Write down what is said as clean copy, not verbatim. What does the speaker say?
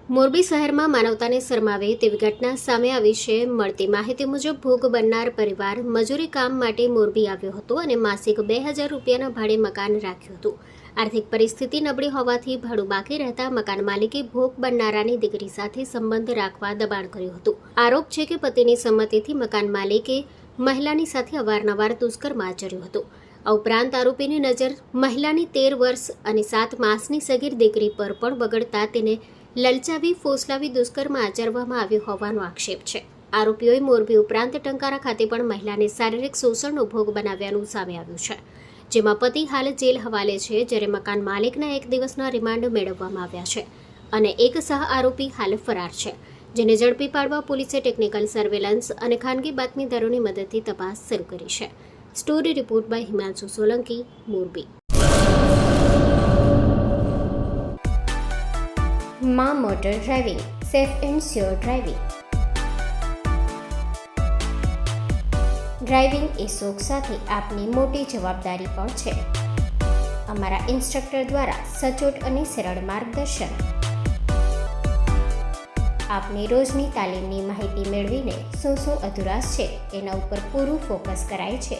મોરબી શહેરમાં માનવતાને શરમાવે તેવી ઘટના સામે આવી છે। મળતી માહિતી મુજબ ભોગ બનનાર પરિવાર મજૂરી કામ માટે મોરબી આવ્યો હતો અને માસિક 2000 રૂપિયાના ભાડે મકાન રાખ્યું હતું। આર્થિક પરિસ્થિતિ નબળી હોવાથી ભાડું બાકી રહેતા મકાન માલિકે ભોગ બનનારાની દીકરી સાથે સંબંધ રાખવા દબાણ કર્યું હતું। આરોપ છે કે પતિની સંમતિથી મકાન માલિકે મહિલાની સાથે અવારનવાર દુષ્કર્મ આચર્યું હતું। આ ઉપરાંત આરોપીની નજર મહિલાની 13 વર્ષ અને 7 માસની સગીર દીકરી પર પણ બગડતા તેને લલચાવી ફોસલાવી દુષ્કર્મ આચરવામાં આવ્યું હોવાનો આક્ષેપ છે। આરોપીઓએ મોરબી ઉપરાંત ટંકારા ખાતે પણ મહિલાને શારીરિક શોષણનો ભોગ બનાવ્યાનું સામે આવ્યું છે, જેમાં પતિ હાલ જેલ હવાલે છે, જ્યારે મકાન માલિકના 1 દિવસના રિમાન્ડ મેળવવામાં આવ્યા છે અને એક સહ આરોપી હાલ ફરાર છે, જેને ઝડપી પાડવા પોલીસે ટેકનિકલ સર્વેલન્સ અને ખાનગી બાતમીદારોની મદદથી તપાસ શરૂ કરી છે। Story report by Himanshu Solanki, Morbi. માં motor driving, safe and sure driving. Driving એ શોખ સાથે આપની મોટી જવાબદારી પણ છે। અમારા ઇન્સ્ટ્રક્ટર દ્વારા સચોટ અને સરળ માર્ગદર્શન। આપની રોજની તાલીમની માહિતી મેળવીને શું અધુરાશ છે એના ઉપર પૂરું ફોકસ કરાય છે।